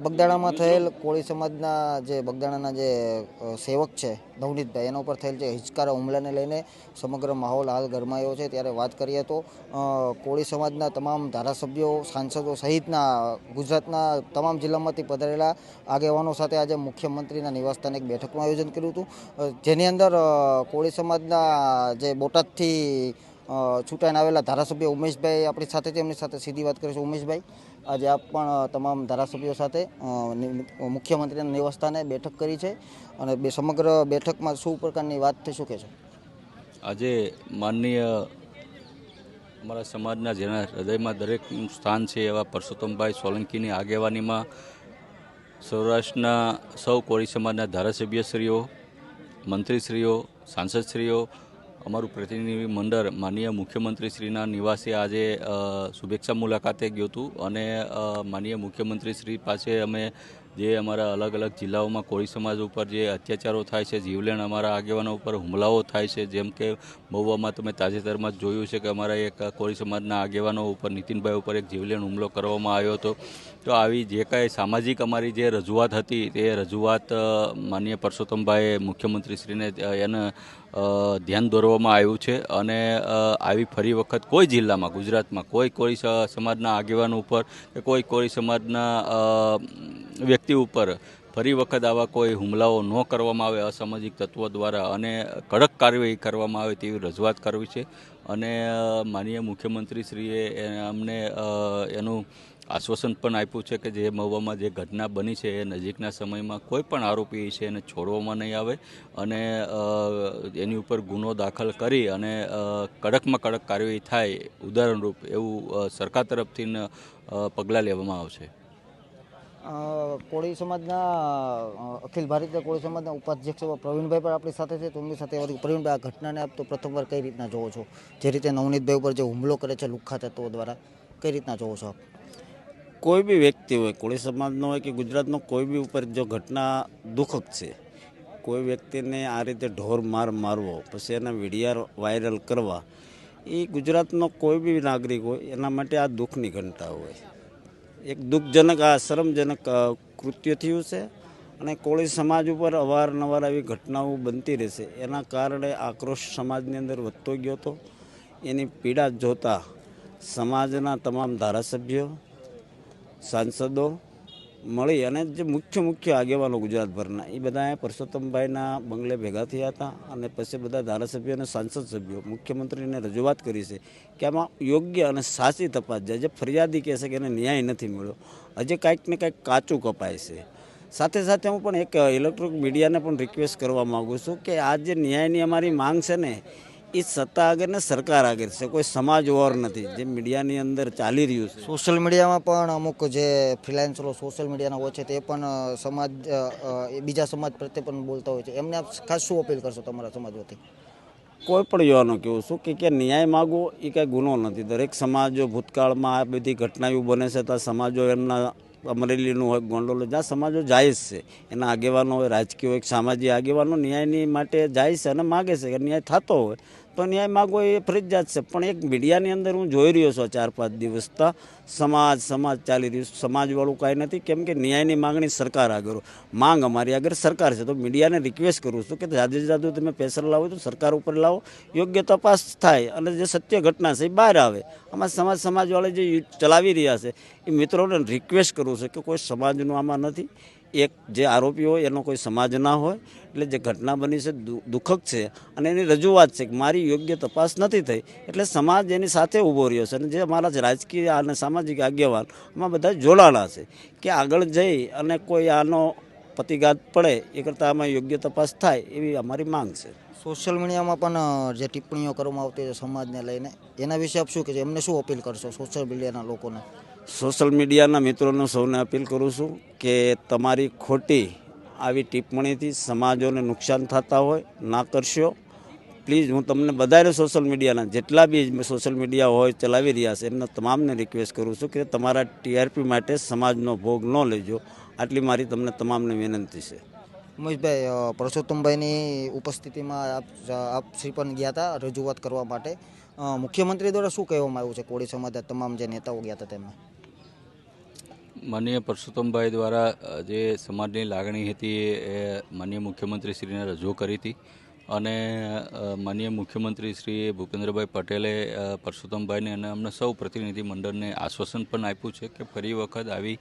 બગદાણામાં થયેલ કોળી સમાજના જે બગદાણાના જે સેવક છે નવનીતભાઈ એના ઉપર થયેલ જે હિચકારા હુમલાને લઈને સમગ્ર માહોલ હાલ ગરમાયો છે। ત્યારે વાત કરીએ તો કોળી સમાજના તમામ ધારાસભ્યો સાંસદો સહિતના ગુજરાતના તમામ જિલ્લામાંથી પધારેલા આગેવાનો સાથે આજે મુખ્યમંત્રીના નિવાસસ્થાને એક બેઠકનું આયોજન કર્યું હતું, જેની અંદર કોળી સમાજના જે બોટાદથી છૂટાઈને આવેલા ધારાસભ્ય ઉમેશભાઈ આપણી સાથે છે, એમની સાથે સીધી વાત કરીશું। ઉમેશભાઈ, આજે આપ પણ તમામ ધારાસભ્યો સાથે મુખ્યમંત્રીના નિવાસસ્થાને બેઠક કરી છે અને સમગ્ર બેઠકમાં શું પ્રકારની વાત થઈ, શું કહેશો? આજે માનનીય અમારા સમાજના જેના હૃદયમાં દરેકનું સ્થાન છે એવા પરસોત્તમભાઈ સોલંકીની આગેવાનીમાં સૌરાષ્ટ્રના સૌ કોળી સમાજના ધારાસભ્યશ્રીઓ, મંત્રીશ્રીઓ, સાંસદશ્રીઓ, અમારું પ્રતિનિધિ મંડળ માનનીય મુખ્યમંત્રીશ્રીના નિવાસે આજે શુભેચ્છા મુલાકાતે ગયું હતું અને માનનીય મુખ્યમંત્રીશ્રી પાસે અમે જે અમારા અલગ અલગ જિલ્લાઓમાં કોળી સમાજ ઉપર જે અત્યાચારો થાય છે, જીવલેણ અમારા આગેવાનો ઉપર હુમલાઓ થાય છે, જેમ કે મહુવામાં તમે તાજેતરમાં જ જોયું છે કે અમારા એક કોળી સમાજના આગેવાનો ઉપર નીતિનભાઈ ઉપર એક જીવલેણ હુમલો કરવામાં આવ્યો હતો। તો આવી જે કાંઈ સામાજિક અમારી જે રજૂઆત હતી તે રજૂઆત માનનીય પરસોત્તમભાઈએ મુખ્યમંત્રીશ્રીને એને ધ્યાન દોરવામાં આવ્યું છે અને આવી ફરી વખત કોઈ જિલ્લામાં ગુજરાતમાં કોઈ કોળી સમાજના આગેવાનો ઉપર કે કોઈ કોળી સમાજના વ્યક્તિ ઉપર ફરી વખત આવા કોઈ હુમલાઓ ન કરવામાં આવે અસામાજિક તત્વો દ્વારા અને કડક કાર્યવાહી કરવામાં આવે તેવી રજૂઆત કરવી છે અને માનનીય મુખ્યમંત્રીશ્રીએ અમને એનું આશ્વાસન પણ આપ્યું છે કે જે મહુવામાં જે ઘટના બની છે એ નજીકના સમયમાં કોઈ પણ આરોપી છે એને છોડવામાં નહીં આવે અને એની ઉપર ગુનો દાખલ કરી અને કડકમાં કડક કાર્યવાહી થાય ઉદાહરણરૂપ એવું સરકાર તરફથી પગલાં લેવામાં આવશે। કોળી સમાજના અખિલ ભારતીય કોળી સમાજના ઉપાધ્યક્ષ પ્રવીણભાઈ પણ આપણી સાથે છે, તો એમની સાથે પ્રવીણભાઈ, આ ઘટનાને આપ તો પ્રથમવાર કઈ રીતના જોવો છો? જે રીતે નવનીતભાઈ ઉપર જે હુમલો કરે છે લુખ્ખા તત્વો દ્વારા, કઈ રીતના જોવો છો આપ? કોઈ બી વ્યક્તિ હોય, કોળી સમાજનો હોય કે ગુજરાતનો કોઈ બી ઉપર જો ઘટના દુઃખદ છે, કોઈ વ્યક્તિને આ રીતે ઢોર મારવો પછી એના વિડીયો વાયરલ કરવા, એ ગુજરાતનો કોઈ બી નાગરિક હોય એના માટે આ દુઃખની ઘટના હોય, એક દુઃખજનક આ શરમજનક કૃત્ય થયું છે અને કોળી સમાજ ઉપર અવારનવાર આવી ઘટનાઓ બનતી રહેશે, એના કારણે આક્રોશ સમાજની અંદર વધતો ગયો હતો। એની પીડા જોતા સમાજના તમામ ધારાસભ્યો, સાંસદો મળી અને જે મુખ્ય આગેવાનો ગુજરાતભરના એ બધા પરસોત્તમભાઈના બંગલે ભેગા થયા હતા અને પછી બધા ધારાસભ્યો અને સાંસદ સભ્યો મુખ્યમંત્રીને રજૂઆત કરી છે કે આમાં યોગ્ય અને સાચી તપાસ જાય। જે ફરિયાદી કહે છે કે એને ન્યાય નથી મળ્યો, હજી કાંઈક ને કાંઈક કાચું કપાય છે। સાથે સાથે હું પણ એક ઇલેક્ટ્રોનિક મીડિયાને પણ રિક્વેસ્ટ કરવા માગું છું કે આ જે ન્યાયની અમારી માંગ છે ને એ સત્તા આગળ ને સરકાર આગળ છે, કોઈ સમાજ ઓર નથી જે મીડિયાની અંદર ચાલી રહ્યું છે। સોશિયલ મીડિયામાં પણ અમુક જે ફ્રીલાન્સરો સોશિયલ મીડિયાના હોય છે તે પણ સમાજ બીજા સમાજ પ્રત્યે પણ બોલતા હોય છે, એમને આપ ખાસ શું અપીલ કરશો તમારા સમાજ વતી? કોઈ પણ યુવાનો કહેવું છું કે ન્યાય માગવો એ કાંઈ ગુનો નથી। દરેક સમાજો ભૂતકાળમાં આ બધી ઘટનાઓ બને છે તો સમાજો એમના અમરેલીનું હોય, ગોંડલ, જ્યાં સમાજો જાય છે, એના આગેવાનો હોય, રાજકીય હોય, સામાજિક આગેવાનો ન્યાયની માટે જાય છે અને માગે છે કે ન્યાય થતો હોય તો ન્યાય માગવો એ ફરજિયાત છે। પણ એક મીડિયાની અંદર હું જોઈ રહ્યો છું 4-5 દિવસથી સમાજ ચાલી રહ્યું, સમાજવાળું કાંઈ નથી, કેમ કે ન્યાયની માગણી સરકાર આગળ, માંગ અમારી આગળ સરકાર છે। તો મીડિયાને રિક્વેસ્ટ કરું છું કે જાદુ તમે પ્રેશર લાવો તો સરકાર ઉપર લાવો, યોગ્ય તપાસ થાય અને જે સત્ય ઘટના છે એ બહાર આવે। આમાં સમાજવાળા જે ચલાવી રહ્યા છે એ મિત્રોને રિક્વેસ્ટ કરું છું કે કોઈ સમાજનું આમાં નથી, એક જે આરોપી હોય એનો કોઈ સમાજ ના હોય, એટલે જે ઘટના બની છે દુઃખદ છે અને એની રજૂઆત છે કે મારી યોગ્ય તપાસ નથી થઈ, એટલે સમાજ એની સાથે ઊભો રહ્યો છે અને જે અમારા રાજકીય અને સામાજિક આગેવાન આમાં બધા જોડાણા છે કે આગળ જઈ અને કોઈ આનો પ્રતિઘાત પડે એ કરતાં આમાં યોગ્ય તપાસ થાય એવી અમારી માંગ છે। સોશિયલ મીડિયામાં પણ જે ટિપ્પણીઓ કરવામાં આવતી હોય સમાજને લઈને, એના વિશે આપ શું કહેશો? એમને શું અપીલ કરશો સોશિયલ મીડિયાના લોકોને? સોશિયલ મીડિયાના મિત્રોને સૌને અપીલ કરું છું કે તમારી ખોટી આવી ટિપ્પણીથી સમાજોને નુકસાન થતા હોય ના કરશો પ્લીઝ। હું તમને બધાને સોશિયલ મીડિયાના જેટલા બી સોશિયલ મીડિયા હોય ચલાવી રહ્યા છે એમને તમામને રિક્વેસ્ટ કરું છું કે તમારા ટીઆરપી માટે સમાજનો ભોગ ન લેજો, આટલી મારી તમને તમામને વિનંતી છે। ઉમેશભાઈ, પરસોત્તમભાઈની ઉપસ્થિતિમાં આપ શ્રી પણ ગયા હતા રજૂઆત કરવા માટે, મુખ્યમંત્રી દ્વારા શું કહેવામાં આવ્યું છે કોળી સમાજના તમામ જે નેતાઓ ગયા હતા તેમને? માનનીય પરસોત્તમભાઈ દ્વારા જે સમાજની લાગણી હતી એ માનનીય મુખ્યમંત્રીશ્રીને રજૂ કરી હતી અને માનનીય મુખ્યમંત્રી શ્રી ભૂપેન્દ્રભાઈ પટેલે પરસોત્તમભાઈને અને અમને સૌ પ્રતિનિધિ મંડળને આશ્વાસન પણ આપ્યું છે કે ફરી વખત આવી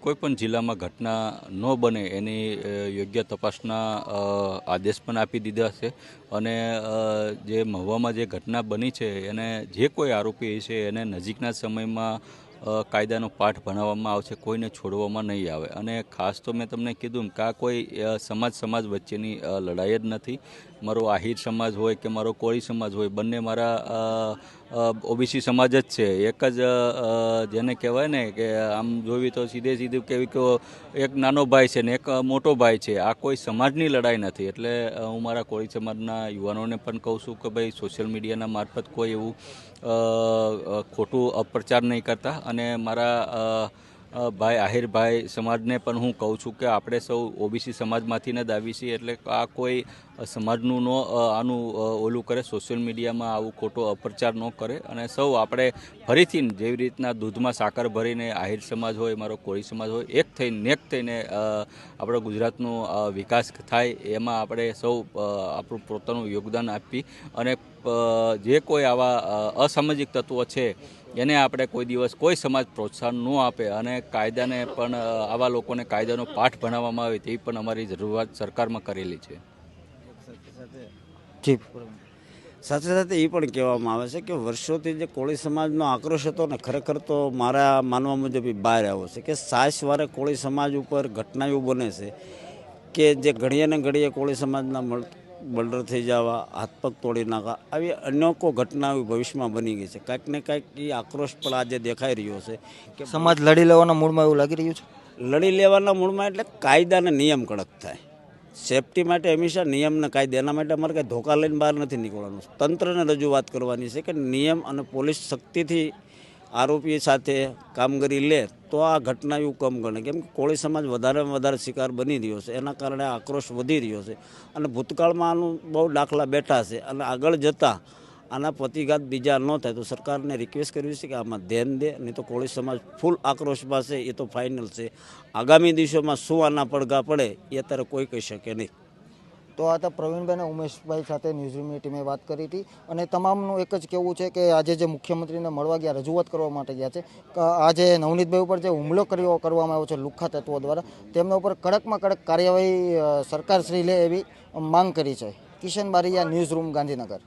કોઈપણ જિલ્લામાં ઘટના ન બને એની યોગ્ય તપાસના આદેશ પણ આપી દીધા છે અને જે મહુવામાં જે ઘટના બની છે એને જે કોઈ આરોપી છે એને નજીકના સમયમાં કાયદાનો પાઠ ભણાવવામાં આવશે, કોઈને છોડવામાં નહીં આવે. અને ખાસ તો મેં તમને કીધું કે આ કોઈ સમાજ વચ્ચેની લડાઈ જ નથી. મારો આહિર સમાજ હોય કે મારો કોળી સમાજ હોય, બંને મારા ઓબીસી સમાજ જ છે. એક જ જેને કહેવાય ને કે આમ જોવી તો સીધું કેવી કે એક નાનો ભાઈ છે ને એક મોટો ભાઈ છે. આ કોઈ સમાજની લડાઈ નથી. એટલે હું મારા કોળી સમાજના યુવાનોને પણ કહું છું કે ભાઈ સોશિયલ મીડિયાના મારફત કોઈ એવું ખોટું અપપ્રચાર નહીં કરતા. અને મારા ભાઈ આહિરભાઈ સમાજને પણ હું કહું છું કે આપણે સૌ ઓબીસી સમાજમાંથી જ આવીએ છીએ. એટલે આ કોઈ સમાજનું આનું ઓલું કરે, સોશિયલ મીડિયામાં આવું ખોટો અપપ્રચાર ન કરે. અને સૌ આપણે ફરીથી જેવી રીતના દૂધમાં સાકર ભરીને આહિર સમાજ હોય, મારો કોળી સમાજ હોય, એક થઈને આપણો ગુજરાતનો વિકાસ થાય એમાં આપણે સૌ આપણું પોતાનું યોગદાન આપી અને જે કોઈ આવા અસામાજિક તત્વો છે એને આપણે કોઈ દિવસ કોઈ સમાજ પ્રોત્સાહન ન આપે અને કાયદાને પણ આવા લોકોને કાયદાનો પાઠ ભણાવવામાં આવે તેવી પણ અમારી જરૂરિયાત સરકારમાં કરેલી છે. જી સાથે સાથે એ પણ કહેવામાં આવે છે કે વર્ષોથી જે કોળી સમાજનો આક્રોશ હતો ને, ખરેખર તો મારા માનવા મુજબ એ બહાર આવ્યો છે કે સાસવારે કોળી સમાજ ઉપર ઘટના એવું બને છે કે જે ઘડીએ ને ઘડીએ કોળી સમાજના બલ્ડર થઈ જવા, હાથ પગ તોડી નાખવા, આવી અનેકો ઘટનાઓ ભવિષ્યમાં બની ગઈ છે. કાંઈક ને કાંઈક એ આક્રોશ પણ આજે દેખાઈ રહ્યો છે કે સમાજ લડી લેવાના મૂળમાં એવું લાગી રહ્યું છે. લડી લેવાના મૂળમાં એટલે કાયદાને નિયમ કડક થાય. સેફટી માટે હંમેશા નિયમને કાયદા, એના માટે અમારે કાંઈ ધોકા લઈને બહાર નથી નીકળવાનું. તંત્રને રજૂઆત કરવાની છે કે નિયમ અને પોલીસ શક્તિથી આરોપી સાથે કામગીરી લે તો આ ઘટના એવું કમ ગણે. કેમ કે કોળી સમાજ વધારે શિકાર બની રહ્યો છે, એના કારણે આક્રોશ વધી રહ્યો છે. અને ભૂતકાળમાં આનું બહુ દાખલા બેઠા છે અને આગળ જતાં આના પ્રતિઘાત બીજા ન થાય તો સરકારને રિક્વેસ્ટ કરવી છે કે આમાં ધ્યાન દે. નહીં તો કોળી સમાજ ફૂલ આક્રોશમાં છે, એ તો ફાઇનલ છે. આગામી દિવસોમાં શું આના પડઘા પડે એ અત્યારે કોઈ કહી શકે નહીં. તો આ તો પ્રવીણભાઈ અને ઉમેશભાઈ સાથે ન્યૂઝરૂમની ટીમે વાત કરી હતી અને તમામનું એક જ કહેવું છે કે આજે જે મુખ્યમંત્રીને મળવા ગયા, રજૂઆત કરવા માટે ગયા છે, આજે નવનીતભાઈ ઉપર જે હુમલો કરવામાં આવ્યો છે લુખ્ખા તત્વો દ્વારા, તેમના ઉપર કડકમાં કડક કાર્યવાહી સરકારશ્રી લે એવી માંગ કરી છે. કિશન બારીયા, ન્યૂઝરૂમ, ગાંધીનગર.